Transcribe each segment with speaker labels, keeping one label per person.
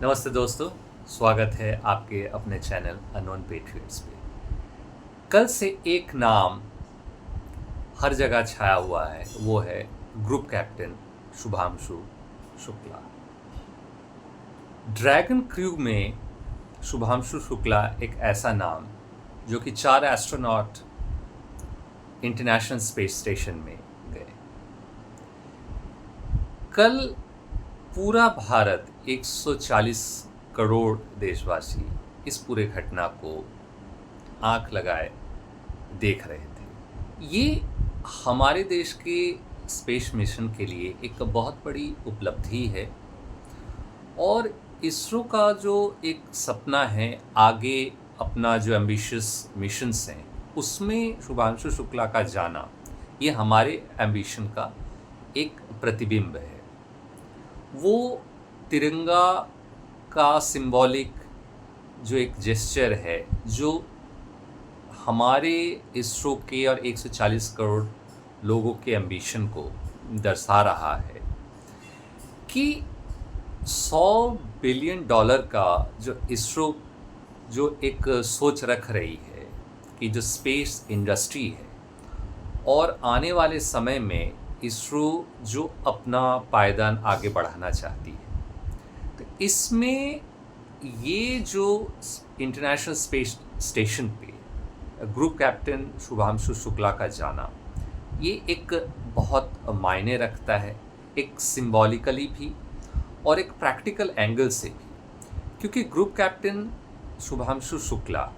Speaker 1: नमस्ते दोस्तों, स्वागत है आपके अपने चैनल अननोन पेट्रियट्स पे। कल से एक नाम हर जगह छाया हुआ है, वो है group captain Shubhanshu Shukla. Dragon crew में शुभांशु शुक्ला एक ऐसा नाम जो कि 4 एस्ट्रोनॉट इंटरनेशनल स्पेस स्टेशन में गए। कल पूरा भारत 140 करोड़ देशवासी इस पूरे घटना को आंख लगाए देख रहे थे। ये हमारे देश के स्पेस मिशन के लिए एक बहुत बड़ी उपलब्धि है और इसरो का जो एक सपना है, आगे अपना जो एम्बिशियस मिशंस हैं उसमें शुभांशु शुक्ला का जाना, ये हमारे एम्बिशन का एक प्रतिबिंब है। वो तिरंगा का सिंबॉलिक जो एक जेस्चर है, जो हमारे इसरो के और 140 करोड़ लोगों के एम्बिशन को दर्शा रहा है कि $100 बिलियन का जो इसरो जो एक सोच रख रही है कि जो स्पेस इंडस्ट्री है और आने वाले समय में इसरो जो अपना पायदान आगे बढ़ाना चाहती है, तो इसमें ये जो इंटरनेशनल स्पेस स्टेशन पे ग्रुप कैप्टन शुभांशु शुक्ला का जाना, ये एक बहुत मायने रखता है, एक सिंबॉलिकली भी और एक प्रैक्टिकल एंगल से भी, क्योंकि ग्रुप कैप्टन शुभांशु शुक्ला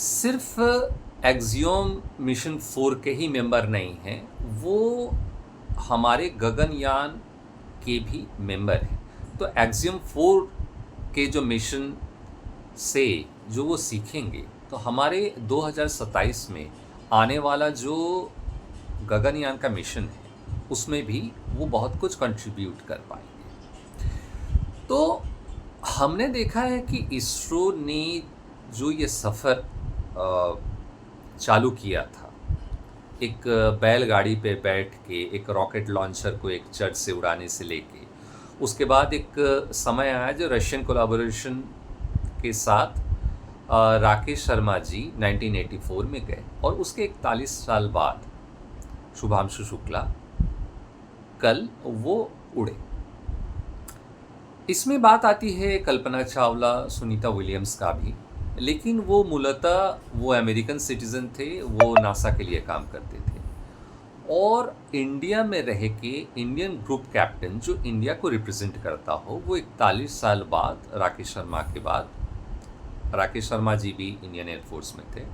Speaker 1: सिर्फ एक्सियोम मिशन 4 के ही मेंबर नहीं हैं, वो हमारे गगनयान के भी मेंबर हैं। तो एक्सियोम 4 के जो मिशन से जो वो सीखेंगे, तो हमारे 2027 में आने वाला जो गगनयान का मिशन है उसमें भी वो बहुत कुछ कंट्रीब्यूट कर पाएंगे। तो हमने देखा है कि इसरो ने जो ये सफ़र चालू किया था, एक बैलगाड़ी पे बैठ के एक रॉकेट लॉन्चर को एक चर्च से उड़ाने से लेके, उसके बाद एक समय आया जो रशियन कोलैबोरेशन के साथ राकेश शर्मा जी 1984 में गए और उसके 41 साल बाद शुभांशु शुक्ला कल वो उड़े। इसमें बात आती है कल्पना चावला, सुनीता विलियम्स का भी, लेकिन वो मूलतः वो अमेरिकन सिटीज़न थे, वो नासा के लिए काम करते थे और इंडिया में रह के इंडियन ग्रुप कैप्टन जो इंडिया को रिप्रेजेंट करता हो, वो 41 साल बाद राकेश शर्मा के बाद, राकेश शर्मा जी भी इंडियन एयरफोर्स में थे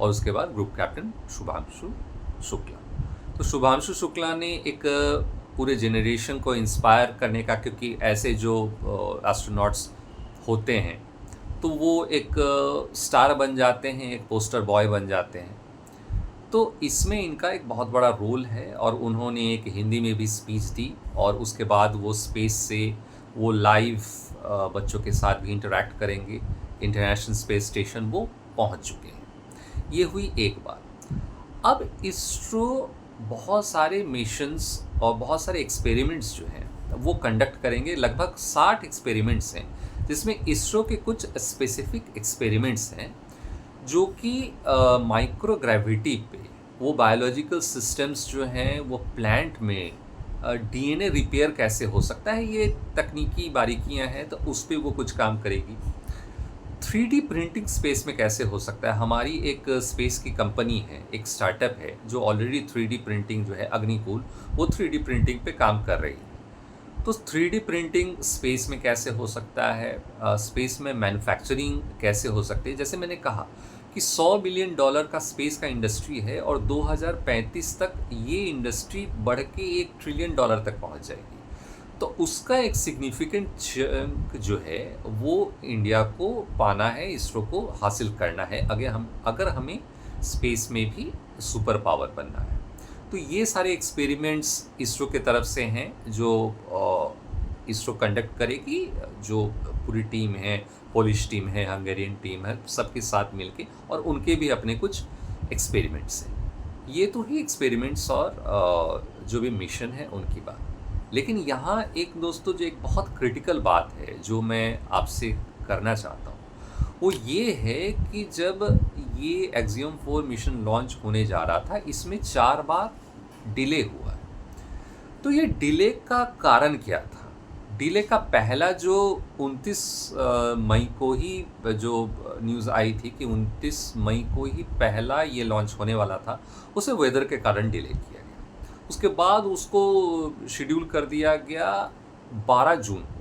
Speaker 1: और उसके बाद ग्रुप कैप्टन शुभांशु शुक्ला। तो शुभांशु शुक्ला ने एक पूरे जेनरेशन को इंस्पायर करने का, क्योंकि ऐसे जो एस्ट्रोनॉट्स होते हैं तो वो एक स्टार बन जाते हैं, एक पोस्टर बॉय बन जाते हैं, तो इसमें इनका एक बहुत बड़ा रोल है। और उन्होंने एक हिंदी में भी स्पीच दी और उसके बाद वो स्पेस से वो लाइव बच्चों के साथ भी इंटरेक्ट करेंगे। इंटरनेशनल स्पेस स्टेशन वो पहुंच चुके हैं। ये हुई एक बात। अब इसरो बहुत सारे मिशंस और बहुत सारे एक्सपेरिमेंट्स जो हैं वो कंडक्ट करेंगे। लगभग 60 एक्सपेरिमेंट्स हैं, जिसमें इसरो के कुछ स्पेसिफिक एक्सपेरिमेंट्स हैं जो कि माइक्रोग्रेविटी पे वो बायोलॉजिकल सिस्टम्स जो हैं वो प्लांट में डीएनए रिपेयर कैसे हो सकता है, ये तकनीकी बारीकियां हैं, तो उस पर वो कुछ काम करेगी। 3D प्रिंटिंग स्पेस में कैसे हो सकता है, हमारी एक स्पेस की कंपनी है, एक स्टार्टअप है जो ऑलरेडी 3D प्रिंटिंग जो है अग्निकुल, वो 3D प्रिंटिंग पे काम कर रही है। तो 3D प्रिंटिंग स्पेस में कैसे हो सकता है, स्पेस में मैन्युफैक्चरिंग कैसे हो सकती है। जैसे मैंने कहा कि $100 बिलियन का स्पेस का इंडस्ट्री है और 2035 तक ये इंडस्ट्री बढ़ के $1 ट्रिलियन तक पहुंच जाएगी। तो उसका एक सिग्निफिकेंट चंक जो है वो इंडिया को पाना है, इसरो को हासिल करना है, अगर हमें स्पेस में भी सुपर पावर बनना है। तो ये सारे एक्सपेरिमेंट्स इसरो के तरफ से हैं जो इसरो कंडक्ट करेगी, जो पूरी टीम है, पोलिश टीम है, हंगेरियन टीम है, सबके साथ मिलके, और उनके भी अपने कुछ एक्सपेरिमेंट्स हैं। ये तो ही एक्सपेरिमेंट्स और जो भी मिशन है उनकी बात। लेकिन यहाँ एक दोस्तों जो एक बहुत क्रिटिकल बात है जो मैं आपसे करना चाहता हूँ, वो ये है कि जब ये एक्सियम 4 मिशन लॉन्च होने जा रहा था, इसमें 4 बार डिले हुआ है। तो ये डिले का कारण क्या था? डिले का पहला जो 29 मई को ही जो न्यूज़ आई थी कि 29 मई को ही पहला ये लॉन्च होने वाला था, उसे वेदर के कारण डिले किया गया। उसके बाद उसको शेड्यूल कर दिया गया 12 जून को।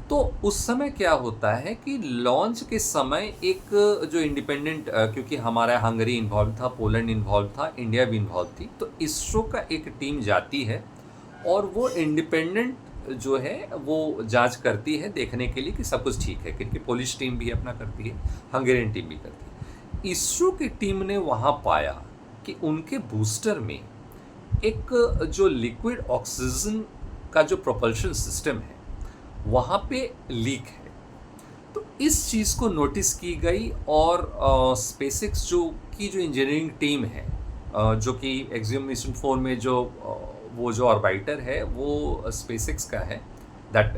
Speaker 1: तो उस समय क्या होता है कि लॉन्च के समय एक जो इंडिपेंडेंट, क्योंकि हमारा हंगरी इन्वॉल्व था, पोलैंड इन्वॉल्व था, इंडिया भी इन्वॉल्व थी, तो इसरो का एक टीम जाती है और वो इंडिपेंडेंट जो है वो जांच करती है देखने के लिए कि सब कुछ ठीक है, क्योंकि पोलिश टीम भी अपना करती है, हंगेरियन टीम भी करती है। इसरो की टीम ने वहाँ पाया कि उनके बूस्टर में एक जो लिक्विड ऑक्सीजन का जो प्रोपल्शन सिस्टम है वहाँ पे लीक है। तो इस चीज़ को नोटिस की गई और स्पेसएक्स जो इंजीनियरिंग टीम है, जो कि एक्सियम मिशन 4 में जो वो जो ऑर्बिटर है वो स्पेसएक्स का है, दैट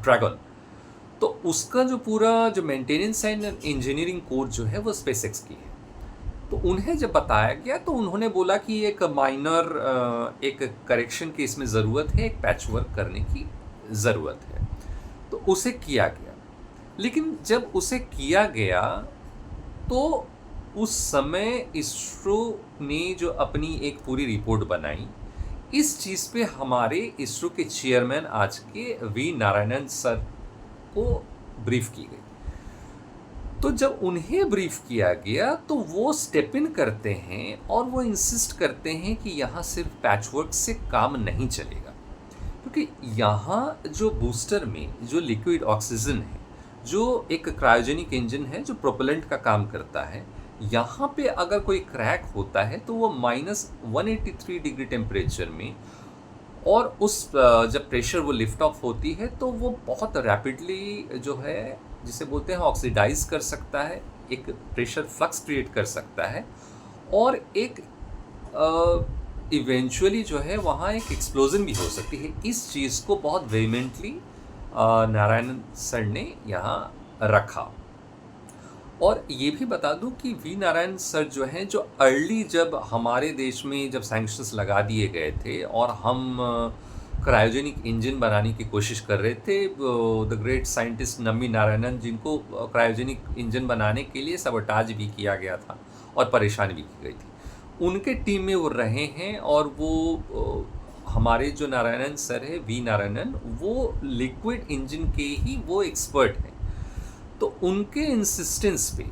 Speaker 1: ड्रैगन। तो उसका जो पूरा जो मेंटेनेंस एंड इंजीनियरिंग कोर जो है वो स्पेसएक्स की है। तो उन्हें जब बताया गया तो उन्होंने बोला कि एक माइनर एक करेक्शन की इसमें ज़रूरत है, एक पैच वर्क करने की ज़रूरत है। तो उसे किया गया, लेकिन जब उसे किया गया तो उस समय इसरो ने जो अपनी एक पूरी रिपोर्ट बनाई, इस चीज़ पे हमारे इसरो के चेयरमैन आज के वी नारायणन सर को ब्रीफ की गई। तो जब उन्हें ब्रीफ किया गया तो वो स्टेप इन करते हैं और वो इंसिस्ट करते हैं कि यहाँ सिर्फ पैचवर्क से काम नहीं चलेगा, क्योंकि यहाँ जो बूस्टर में जो लिक्विड ऑक्सीजन है, जो एक क्रायोजेनिक इंजन है जो प्रोपेलेंट का काम करता है, यहाँ पे अगर कोई क्रैक होता है तो वो -183 डिग्री टेम्परेचर में, और उस जब प्रेशर वो लिफ्ट ऑफ होती है तो वो बहुत रैपिडली जो है जिसे बोलते हैं ऑक्सीडाइज कर सकता है, एक प्रेशर फ्लक्स क्रिएट कर सकता है, और एक इवेंचुअली जो है वहाँ एक एक्सप्लोजन भी हो सकती है। इस चीज़ को बहुत वेहेमेंटली नारायणन सर ने यहाँ रखा। और ये भी बता दूं कि वी नारायण सर जो हैं, जो अर्ली जब हमारे देश में जब सैंक्शंस लगा दिए गए थे और हम क्रायोजेनिक इंजन बनाने की कोशिश कर रहे थे, द ग्रेट साइंटिस्ट नम्मी नारायणन, जिनको क्रायोजेनिक इंजन बनाने के लिए सबटाज भी किया गया था और परेशानी भी की गई थी, उनके टीम में वो रहे हैं। और वो हमारे जो नारायणन सर है, वी नारायणन, वो लिक्विड इंजन के ही वो एक्सपर्ट हैं। तो उनके इंसिस्टेंस पे,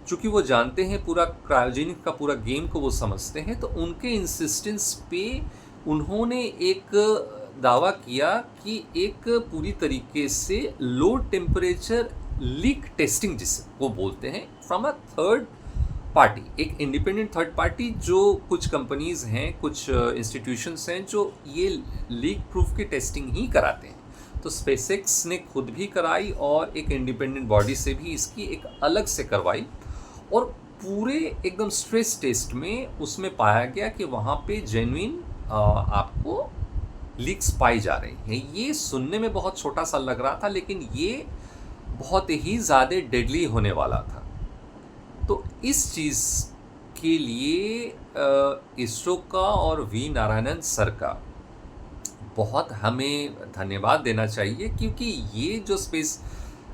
Speaker 1: चूँकि वो जानते हैं पूरा क्रायोजेनिक का पूरा गेम को वो समझते हैं, तो उनके इंसिस्टेंस पे उन्होंने एक दावा किया कि एक पूरी तरीके से लो टेम्परेचर लीक टेस्टिंग जिसे वो बोलते हैं, फ्रॉम अ थर्ड पार्टी, एक इंडिपेंडेंट थर्ड पार्टी, जो कुछ कंपनीज़ हैं, कुछ इंस्टीट्यूशंस हैं जो ये लीक प्रूफ की टेस्टिंग ही कराते हैं। तो स्पेसएक्स ने खुद भी कराई और एक इंडिपेंडेंट बॉडी से भी इसकी एक अलग से करवाई, और पूरे एकदम स्ट्रेस टेस्ट में उसमें पाया गया कि वहाँ पे जेन्युइन आपको लीक्स पाई जा रही हैं। ये सुनने में बहुत छोटा सा लग रहा था, लेकिन ये बहुत ही ज़्यादा डेडली होने वाला था। तो इस चीज़ के लिए इसरो का और वी नारायणन सर का बहुत हमें धन्यवाद देना चाहिए, क्योंकि ये जो स्पेस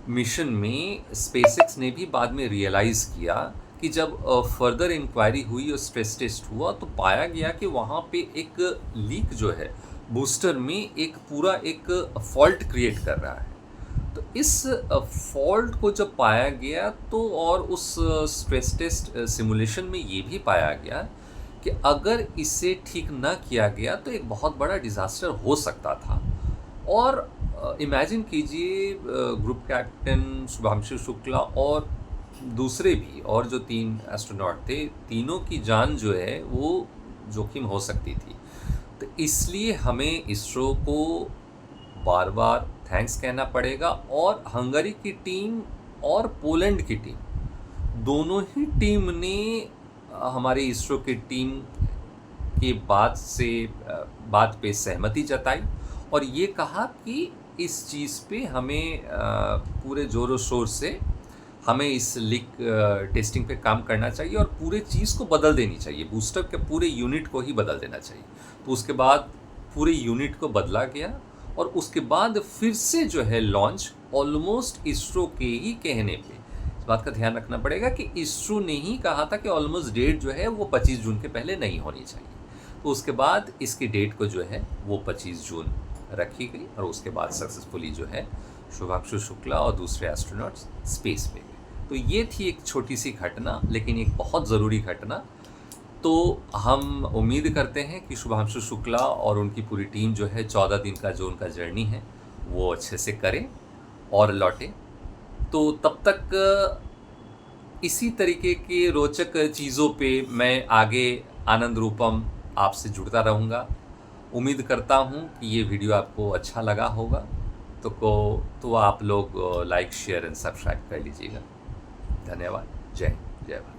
Speaker 1: मिशन में स्पेसएक्स ने भी बाद में रियलाइज़ किया कि जब फर्दर इंक्वायरी हुई और स्ट्रेस टेस्ट हुआ तो पाया गया कि वहाँ पे एक लीक जो है बूस्टर में एक पूरा एक फॉल्ट क्रिएट कर रहा है। तो इस फॉल्ट को जब पाया गया तो, और उस स्ट्रेस टेस्ट सिमुलेशन में ये भी पाया गया कि अगर इसे ठीक ना किया गया तो एक बहुत बड़ा डिज़ास्टर हो सकता था। और इमेजिन कीजिए, ग्रुप कैप्टन शुभांशु शुक्ला और दूसरे भी, और जो 3 एस्ट्रोनॉट थे, तीनों की जान जो है वो जोखिम हो सकती थी। तो इसलिए हमें इसरो को बार बार थैंक्स कहना पड़ेगा, और हंगरी की टीम और पोलैंड की टीम, दोनों ही टीम ने हमारे इसरो की टीम के बात पे सहमति जताई और ये कहा कि इस चीज़ पे हमें पूरे ज़ोरों शोर से हमें इस लीक टेस्टिंग पे काम करना चाहिए और पूरे चीज़ को बदल देनी चाहिए, बूस्टर के पूरे यूनिट को ही बदल देना चाहिए। तो उसके बाद पूरे यूनिट को बदला गया और उसके बाद फिर से जो है लॉन्च ऑलमोस्ट इसरो के ही कहने पे, इस बात का ध्यान रखना पड़ेगा कि इसरो ने ही कहा था कि ऑलमोस्ट डेट जो है वो 25 जून के पहले नहीं होनी चाहिए। तो उसके बाद इसकी डेट को जो है वो 25 जून रखी गई और उसके बाद सक्सेसफुली जो है शुभांशु शुक्ला और दूसरे एस्ट्रोनॉट्स स्पेस पे गए। तो ये थी एक छोटी सी घटना, लेकिन एक बहुत ज़रूरी घटना। तो हम उम्मीद करते हैं कि शुभांशु शुक्ला और उनकी पूरी टीम जो है 14 दिन का जो उनका जर्नी है वो अच्छे से करें और लौटें। तो तब तक इसी तरीके के रोचक चीज़ों पे मैं आगे आनंद रूपम आपसे जुड़ता रहूँगा। उम्मीद करता हूँ कि ये वीडियो आपको अच्छा लगा होगा। तो आप लोग लाइक शेयर एंड सब्सक्राइब कर लीजिएगा। धन्यवाद। जय हिंद, जय भारत।